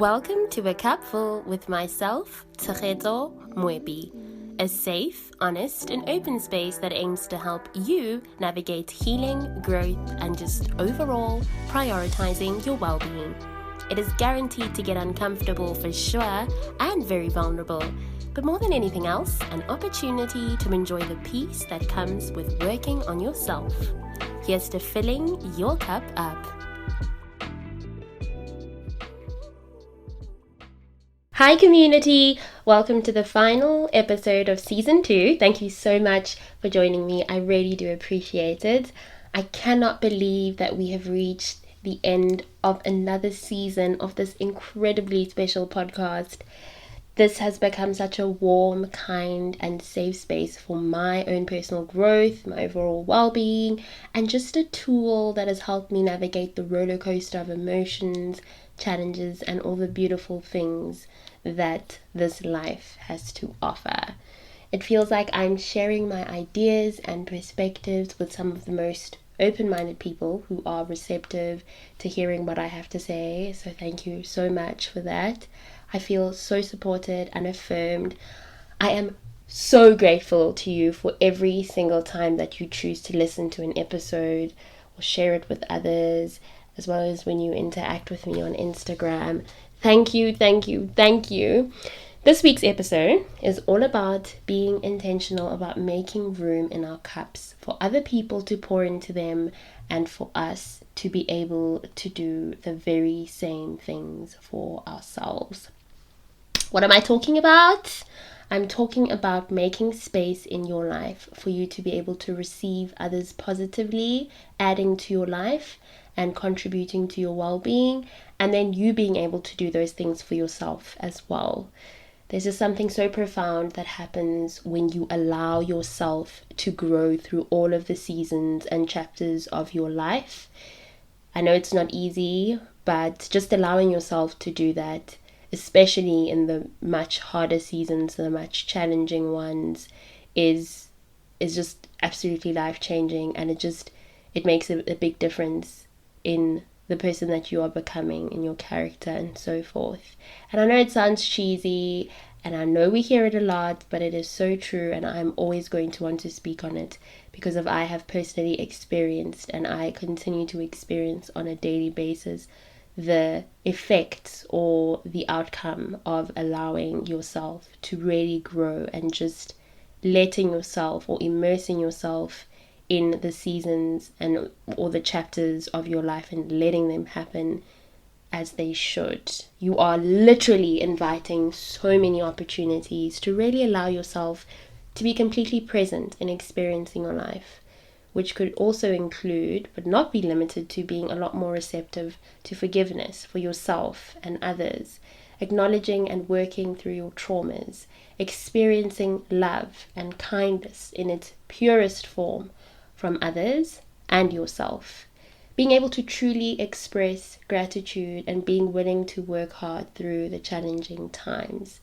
Welcome to A Cup Full with myself, Tshegetso Mwebi, a safe, honest, and open space that aims to help you navigate healing, growth, and just overall prioritizing your well-being. It is guaranteed to get uncomfortable for sure and very vulnerable, but more than anything else, an opportunity to enjoy the peace that comes with working on yourself. Here's to filling your cup up. Hi community, welcome to the final episode of season 2. Thank you so much for joining me. I really do appreciate it. I cannot believe that we have reached the end of another season of this incredibly special podcast. This has become such a warm, kind, and safe space for my own personal growth, my overall well-being, and just a tool that has helped me navigate the roller coaster of emotions, challenges, and all the beautiful things that this life has to offer. It feels like I'm sharing my ideas and perspectives with some of the most open-minded people who are receptive to hearing what I have to say. So thank you so much for that. I feel so supported and affirmed. I am so grateful to you for every single time that you choose to listen to an episode or share it with others, as well as when you interact with me on Instagram. Thank you, thank you, thank you. This week's episode is all about being intentional about making room in our cups for other people to pour into them and for us to be able to do the very same things for ourselves. What am I talking about? I'm talking about making space in your life for you to be able to receive others positively, adding to your life and contributing to your well-being, and then you being able to do those things for yourself as well. There's just something so profound that happens when you allow yourself to grow through all of the seasons and chapters of your life. I know it's not easy, but just allowing yourself to do that, especially in the much harder seasons, the much challenging ones, is just absolutely life-changing, and it makes a big difference in the person that you are becoming, in your character and so forth. And I know it sounds cheesy, and I know we hear it a lot, but it is so true, and I'm always going to want to speak on it because I have personally experienced, and I continue to experience on a daily basis, the effects or the outcome of allowing yourself to really grow and just letting yourself or immersing yourself in the seasons and or the chapters of your life and letting them happen as they should. You are literally inviting so many opportunities to really allow yourself to be completely present in experiencing your life, which could also include, but not be limited to, being a lot more receptive to forgiveness for yourself and others, acknowledging and working through your traumas, experiencing love and kindness in its purest form from others and yourself, being able to truly express gratitude and being willing to work hard through the challenging times.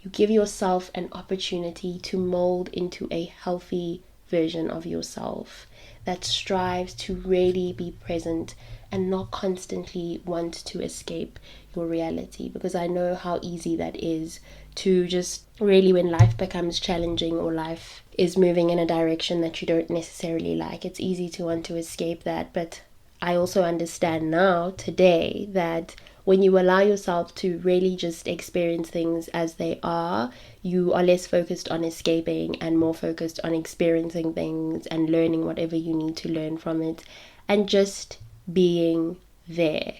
You give yourself an opportunity to mold into a healthy version of yourself that strives to really be present and not constantly want to escape your reality, because I know how easy that is to just really, when life becomes challenging or life is moving in a direction that you don't necessarily like, it's easy to want to escape that. But I also understand now today that when you allow yourself to really just experience things as they are, you are less focused on escaping and more focused on experiencing things and learning whatever you need to learn from it and just being there.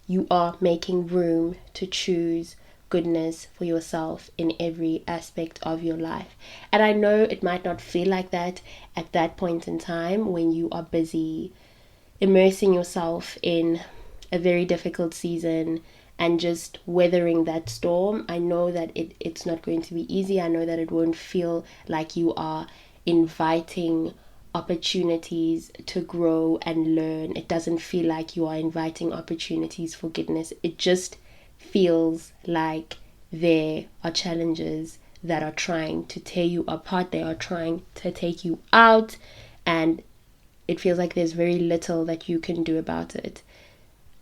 You are making room to choose goodness for yourself in every aspect of your life. And I know it might not feel like that at that point in time when you are busy immersing yourself in a very difficult season and just weathering that storm. I know that it's not going to be easy. I know that it won't feel like you are inviting opportunities to grow and learn. It doesn't feel like you are inviting opportunities for goodness. It just feels like there are challenges that are trying to tear you apart. They are trying to take you out, and it feels like there's very little that you can do about it.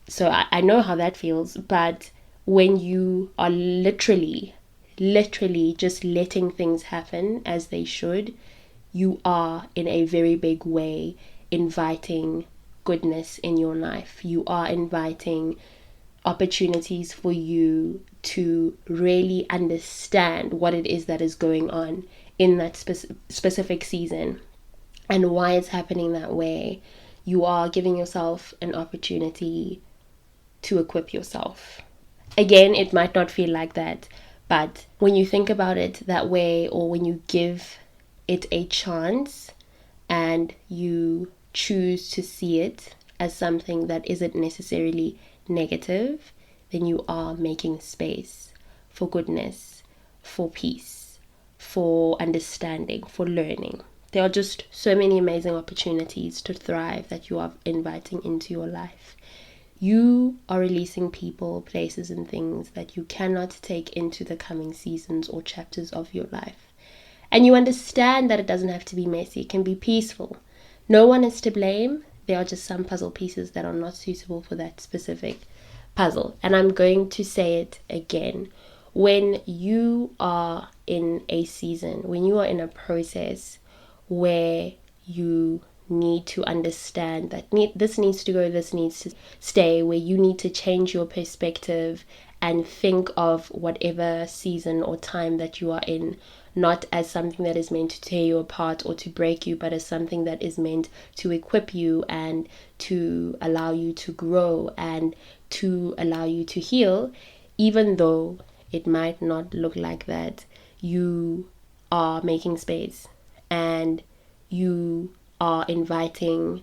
So I know how that feels, but when you are literally just letting things happen as they should, you are in a very big way inviting goodness in your life. You are inviting opportunities for you to really understand what it is that is going on in that specific season and why it's happening that way. You are giving yourself an opportunity to equip yourself. Again, it might not feel like that, but when you think about it that way, or when you give it a chance and you choose to see it as something that isn't necessarily negative, then you are making space for goodness, for peace, for understanding, for learning. There are just so many amazing opportunities to thrive that you are inviting into your life. You are releasing people, places, and things that you cannot take into the coming seasons or chapters of your life. And you understand that it doesn't have to be messy, it can be peaceful. No one is to blame. There are just some puzzle pieces that are not suitable for that specific puzzle. And I'm going to say it again. When you are in a season, when you are in a process where you need to understand that this needs to go, this needs to stay, where you need to change your perspective and think of whatever season or time that you are in, not as something that is meant to tear you apart or to break you, but as something that is meant to equip you and to allow you to grow and to allow you to heal. Even though it might not look like that, you are making space and you are inviting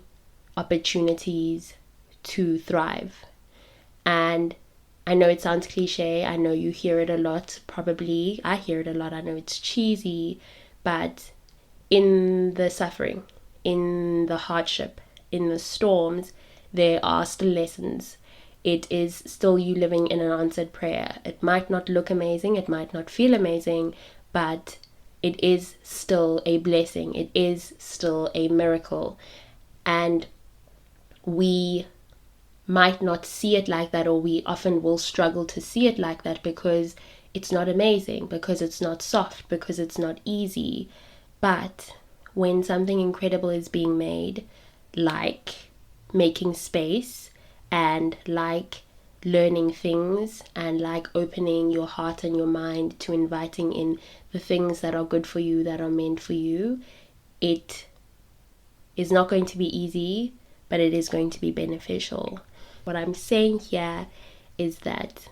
opportunities to thrive. And I know it sounds cliche, I know you hear it a lot, probably I hear it a lot, I know it's cheesy, but in the suffering, in the hardship, in the storms, there are still lessons. It is still you living in an answered prayer. It might not look amazing, it might not feel amazing, but it is still a blessing. It is still a miracle. And we might not see it like that, or we often will struggle to see it like that because it's not amazing, because it's not soft, because it's not easy. But when something incredible is being made, like making space and like learning things and like opening your heart and your mind to inviting in the things that are good for you, that are meant for you, it is not going to be easy, but it is going to be beneficial. What I'm saying here is that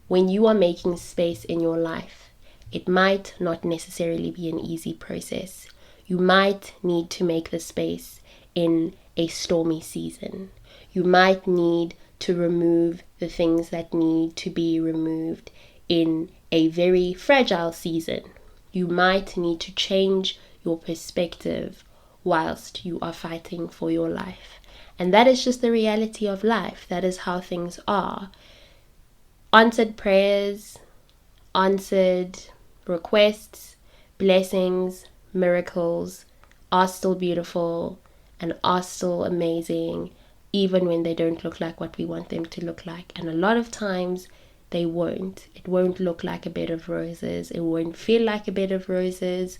when you are making space in your life, it might not necessarily be an easy process. You might need to make the space in a stormy season. You might need to remove the things that need to be removed in a very fragile season. You might need to change your perspective whilst you are fighting for your life. And that is just the reality of life. That is how things are. Answered prayers, answered requests, blessings, miracles are still beautiful and are still amazing, even when they don't look like what we want them to look like. And a lot of times they won't. It won't look like a bed of roses. It won't feel like a bed of roses.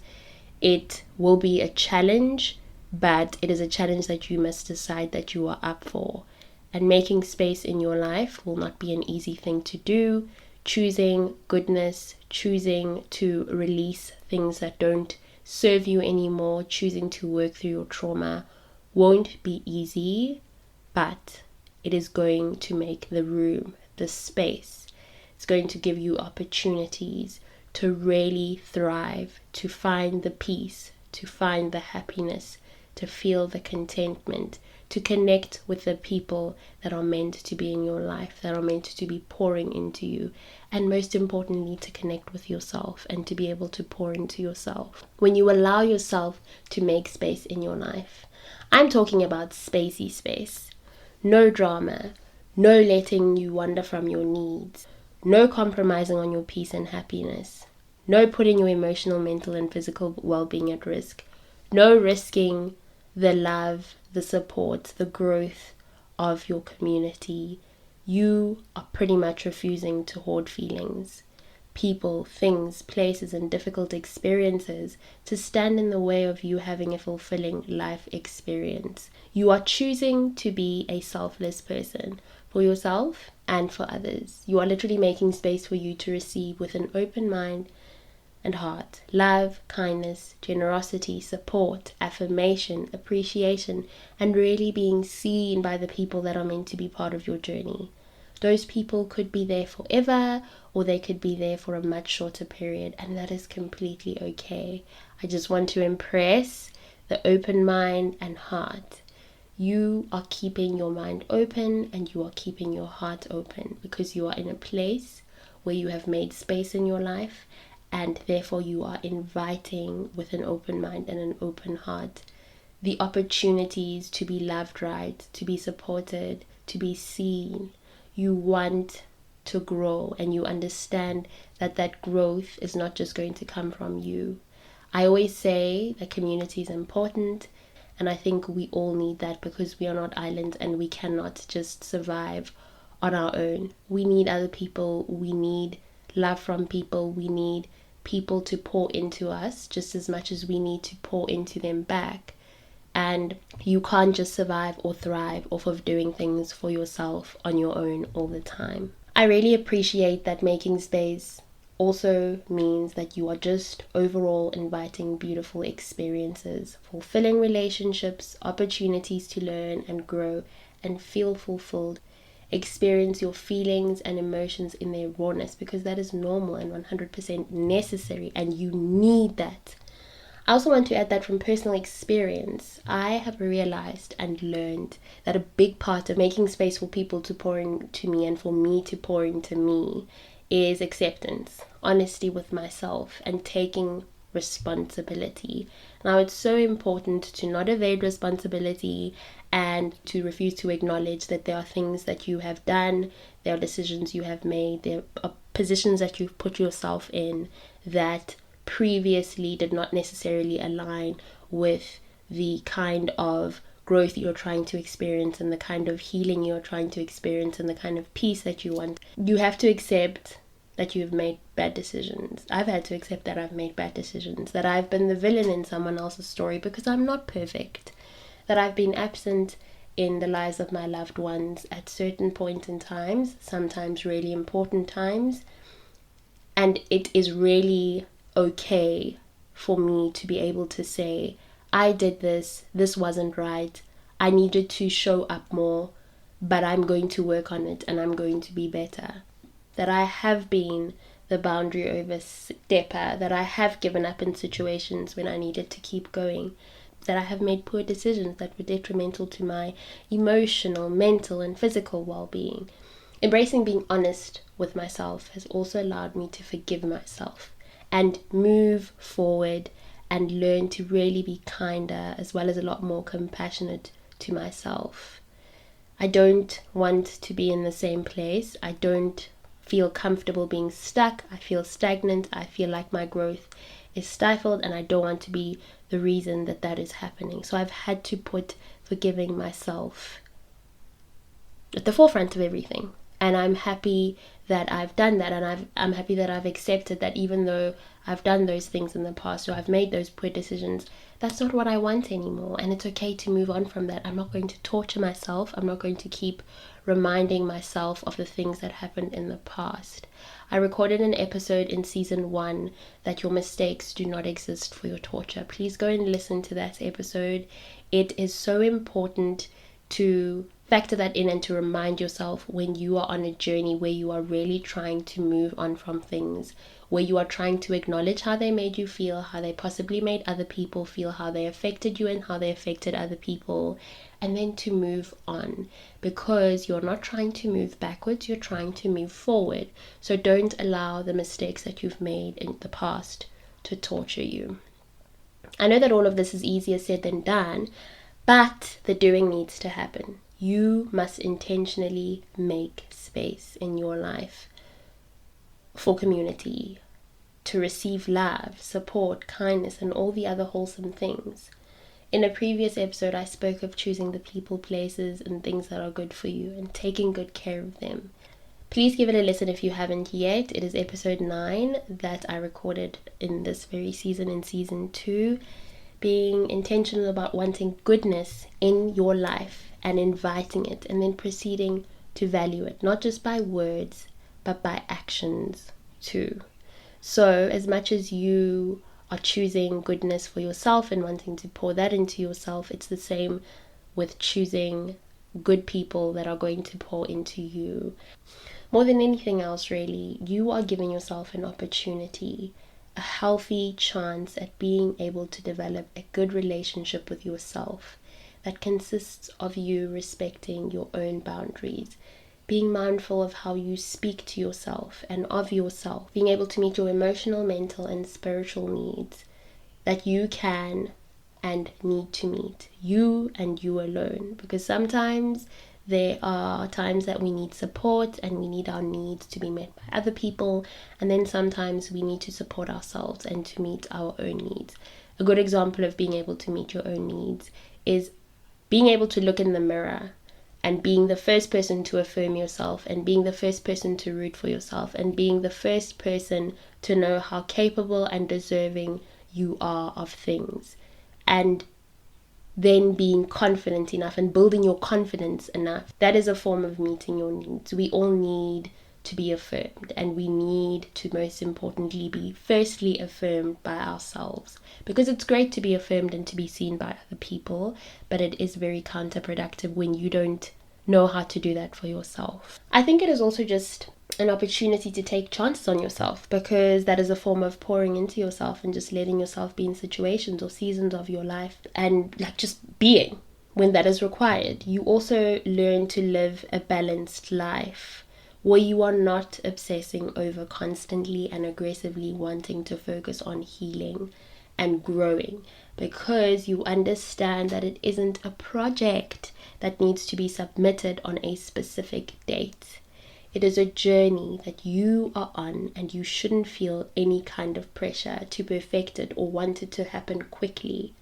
It will be a challenge, but it is a challenge that you must decide that you are up for. And making space in your life will not be an easy thing to do. Choosing goodness, choosing to release things that don't serve you anymore, choosing to work through your trauma won't be easy, but it is going to make the room, the space. It's going to give you opportunities to really thrive, to find the peace, to find the happiness, to feel the contentment, to connect with the people that are meant to be in your life, that are meant to be pouring into you, and most importantly, to connect with yourself and to be able to pour into yourself. When you allow yourself to make space in your life, I'm talking about spacey space. No drama, no letting you wander from your needs, no compromising on your peace and happiness, no putting your emotional, mental, and physical well-being at risk, no risking the love, the support, the growth of your community, You are pretty much refusing to hoard feelings, people, things, places, and difficult experiences to stand in the way of you having a fulfilling life experience. You are choosing to be a selfless person for yourself and for others. You are literally making space for you to receive with an open mind and heart love, kindness, generosity, support, affirmation, appreciation, and really being seen by the people that are meant to be part of your journey. Those people could be there forever, or they could be there for a much shorter period, and that is completely okay. I just want to impress the open mind and heart. You are keeping your mind open and you are keeping your heart open because you are in a place where you have made space in your life, and therefore you are inviting with an open mind and an open heart the opportunities to be loved right, to be supported, to be seen. You want to grow, and you understand that that growth is not just going to come from you. I always say that community is important, and I think we all need that because we are not islands and we cannot just survive on our own. We need other people, we need love from people, we need people to pour into us just as much as we need to pour into them back. And you can't just survive or thrive off of doing things for yourself on your own all the time. I really appreciate that making space also means that you are just overall inviting beautiful experiences, fulfilling relationships, opportunities to learn and grow and feel fulfilled. Experience your feelings and emotions in their rawness because that is normal and 100% necessary, and you need that. I also want to add that from personal experience, I have realized and learned that a big part of making space for people to pour into me and for me to pour into me is acceptance, honesty with myself, and taking responsibility. Now, it's so important to not evade responsibility and to refuse to acknowledge that there are things that you have done, there are decisions you have made, there are positions that you've put yourself in that previously did not necessarily align with the kind of growth you're trying to experience and the kind of healing you're trying to experience and the kind of peace that you want. You have to accept that you've made bad decisions. I've had to accept that I've made bad decisions, that I've been the villain in someone else's story because I'm not perfect, that I've been absent in the lives of my loved ones at certain points in times, sometimes really important times, and it is really okay for me to be able to say, I did this wasn't right, I needed to show up more, but I'm going to work on it and I'm going to be better. That I have been the boundary overstepper, that I have given up in situations when I needed to keep going, that I have made poor decisions that were detrimental to my emotional, mental, and physical well-being. Embracing being honest with myself has also allowed me to forgive myself and move forward and learn to really be kinder as well as a lot more compassionate to myself. I don't want to be in the same place. I don't feel comfortable being stuck. I feel stagnant. I feel like my growth is stifled, and I don't want to be the reason that that is happening. So I've had to put forgiving myself at the forefront of everything. And I'm happy that I've done that, and I'm happy that I've accepted that even though I've done those things in the past or I've made those poor decisions, that's not what I want anymore, and it's okay to move on from that. I'm not going to torture myself. I'm not going to keep reminding myself of the things that happened in the past. I recorded an episode in season 1 that your mistakes do not exist for your torture. Please go and listen to that episode. It is so important to factor that in and to remind yourself when you are on a journey where you are really trying to move on from things, where you are trying to acknowledge how they made you feel, how they possibly made other people feel, how they affected you and how they affected other people, and then to move on, because you're not trying to move backwards, you're trying to move forward. So don't allow the mistakes that you've made in the past to torture you. I know that all of this is easier said than done, but the doing needs to happen. You must intentionally make space in your life for community, to receive love, support, kindness, and all the other wholesome things. In a previous episode, I spoke of choosing the people, places, and things that are good for you and taking good care of them. Please give it a listen if you haven't yet. It is episode 9 that I recorded in this very season, in season 2. Being intentional about wanting goodness in your life and inviting it, and then proceeding to value it, not just by words, but by actions too. So as much as you are choosing goodness for yourself and wanting to pour that into yourself, it's the same with choosing good people that are going to pour into you. More than anything else, really, you are giving yourself an opportunity, a healthy chance at being able to develop a good relationship with yourself that consists of you respecting your own boundaries, being mindful of how you speak to yourself and of yourself, being able to meet your emotional, mental, and spiritual needs that you can and need to meet, you and you alone. Because sometimes there are times that we need support and we need our needs to be met by other people, and then sometimes we need to support ourselves and to meet our own needs. A good example of being able to meet your own needs is being able to look in the mirror and being the first person to affirm yourself, and being the first person to root for yourself, and being the first person to know how capable and deserving you are of things, and then being confident enough and building your confidence enough. That is a form of meeting your needs. We all need to be affirmed, and we need to, most importantly, be firstly affirmed by ourselves, because it's great to be affirmed and to be seen by other people, but it is very counterproductive when you don't know how to do that for yourself. I think it is also just an opportunity to take chances on yourself, because that is a form of pouring into yourself and just letting yourself be in situations or seasons of your life and just being when that is required. You also learn to live a balanced life where you are not obsessing over constantly and aggressively wanting to focus on healing and growing, because you understand that it isn't a project that needs to be submitted on a specific date. It is a journey that you are on, and you shouldn't feel any kind of pressure to perfect it or want it to happen quickly.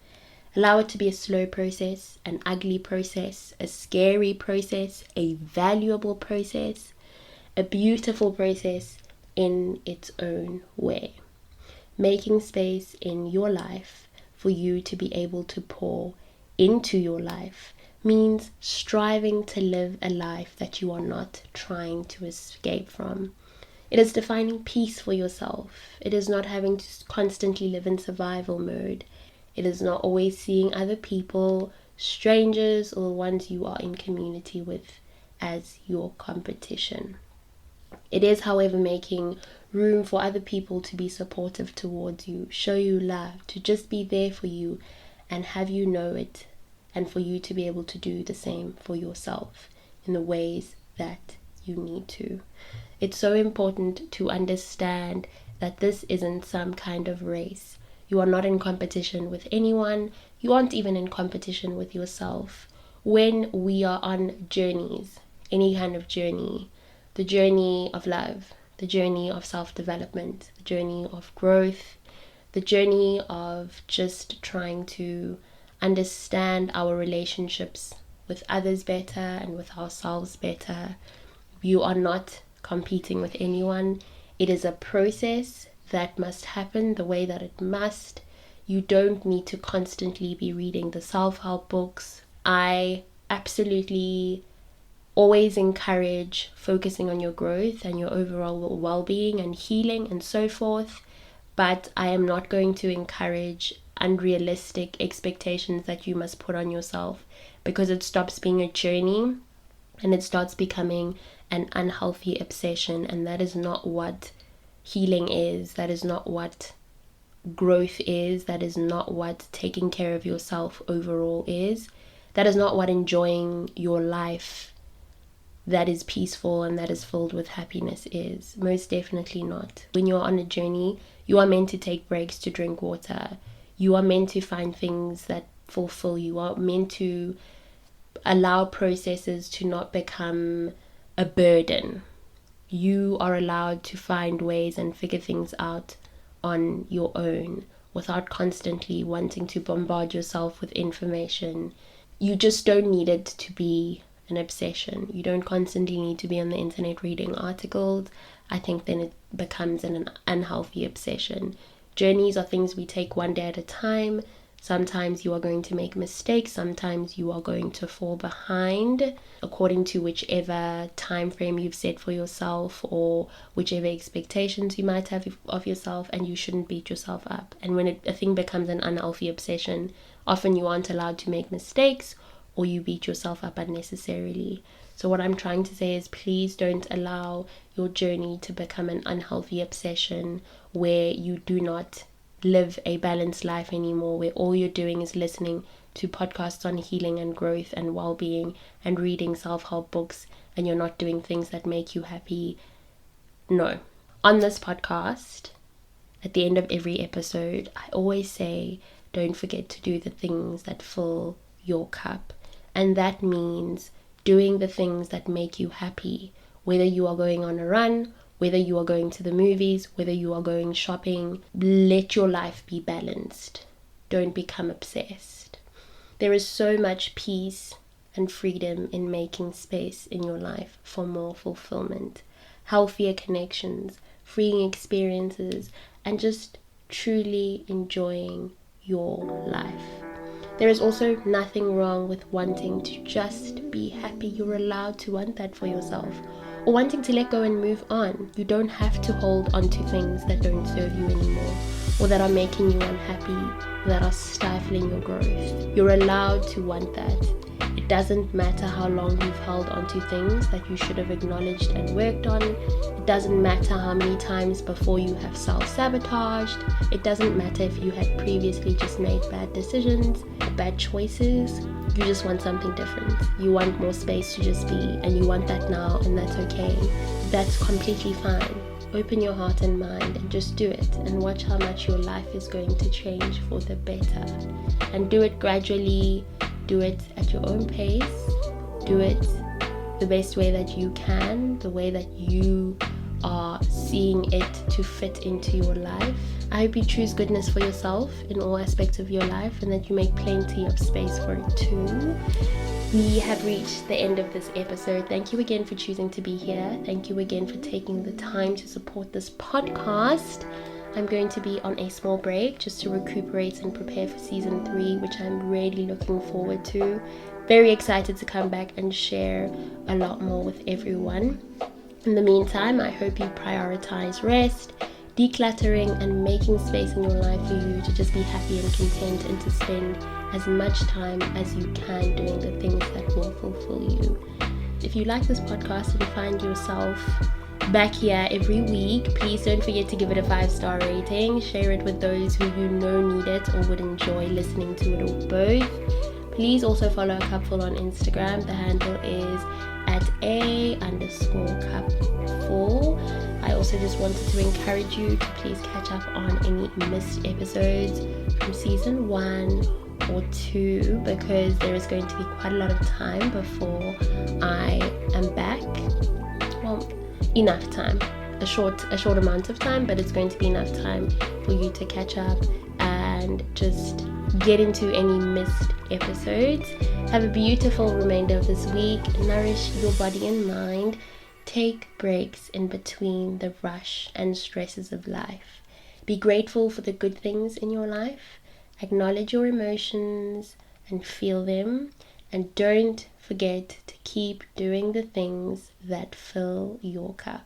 Allow it to be a slow process, an ugly process, a scary process, a valuable process, a beautiful process in its own way. Making space in your life for you to be able to pour into your life means striving to live a life that you are not trying to escape from. It is defining peace for yourself. It is not having to constantly live in survival mode. It is not always seeing other people, strangers, or the ones you are in community with as your competition. It is, however, making room for other people to be supportive towards you, show you love, to just be there for you and have you know it, and for you to be able to do the same for yourself in the ways that you need to. It's so important to understand that this isn't some kind of race. You are not in competition with anyone. You aren't even in competition with yourself. When we are on journeys, any kind of journey, the journey of love, the journey of self-development, the journey of growth, the journey of just trying to understand our relationships with others better and with ourselves better. You are not competing with anyone. It is a process that must happen the way that it must. You don't need to constantly be reading the self-help books. I absolutely always encourage focusing on your growth and your overall well-being and healing and so forth, but I am not going to encourage unrealistic expectations that you must put on yourself, because it stops being a journey and it starts becoming an unhealthy obsession, and that is not what healing is. That is not what growth is. That is not what taking care of yourself overall is. That is not what enjoying your life that is peaceful and that is filled with happiness is. Most definitely not. When you're on a journey, you are meant to take breaks to drink water. You are meant to find things that fulfill you. You are meant to allow processes to not become a burden. You are allowed to find ways and figure things out on your own without constantly wanting to bombard yourself with information. You just don't need it to be an obsession. You don't constantly need to be on the internet reading articles. I think then it becomes an unhealthy obsession. Journeys are things we take one day at a time. Sometimes you are going to make mistakes. Sometimes you are going to fall behind according to whichever time frame you've set for yourself or whichever expectations you might have of yourself, and you shouldn't beat yourself up. And when a thing becomes an unhealthy obsession, often you aren't allowed to make mistakes or you beat yourself up unnecessarily. So what I'm trying to say is, please don't allow your journey to become an unhealthy obsession where you do not live a balanced life anymore, where all you're doing is listening to podcasts on healing and growth and well-being and reading self-help books, and you're not doing things that make you happy. No. On this podcast, at the end of every episode, I always say, don't forget to do the things that fill your cup. And that means doing the things that make you happy, whether you are going on a run, whether you are going to the movies, whether you are going shopping. Let your life be balanced. Don't become obsessed. There is so much peace and freedom in making space in your life for more fulfillment, healthier connections, freeing experiences, and just truly enjoying your life. There is also nothing wrong with wanting to just be happy. You're allowed to want that for yourself. Or wanting to let go and move on. You don't have to hold on to things that don't serve you anymore, or that are making you unhappy, or that are stifling your growth. You're allowed to want that. It doesn't matter how long you've held on to things that you should have acknowledged and worked on. It doesn't matter how many times before you have self-sabotaged. It doesn't matter if you had previously just made bad decisions, bad choices. You just want something different. You want more space to just be, and you want that now, and that's okay. That's completely fine. Open your heart and mind and just do it, and watch how much your life is going to change for the better. And do it gradually. Do it at your own pace. Do it the best way that you can, the way that you are seeing it to fit into your life. I hope you choose goodness for yourself in all aspects of your life, and that you make plenty of space for it too. We have reached the end of this episode. Thank you again for choosing to be here. Thank you again for taking the time to support this podcast. I'm going to be on a small break just to recuperate and prepare for season 3, which I'm really looking forward to. Very excited to come back and share a lot more with everyone. In the meantime, I hope you prioritize rest, decluttering, and making space in your life for you to just be happy and content, and to spend as much time as you can doing the things that will fulfill you. If you like this podcast and find yourself back here every week, please don't forget to give it a 5-star rating. Share it with those who you know need it or would enjoy listening to it, or both. Please also follow a cupful on Instagram. The handle is at @a_cup4. I also just wanted to encourage you to please catch up on any missed episodes from season 1 or 2, because there is going to be quite a lot of time before I am back. Well, enough time, a short amount of time, but it's going to be enough time for you to catch up and just get into any missed episodes. Have a beautiful remainder of this week. Nourish your body and mind. Take breaks in between the rush and stresses of life. Be grateful for the good things in your life. Acknowledge your emotions and feel them, and don't forget to keep doing the things that fill your cup.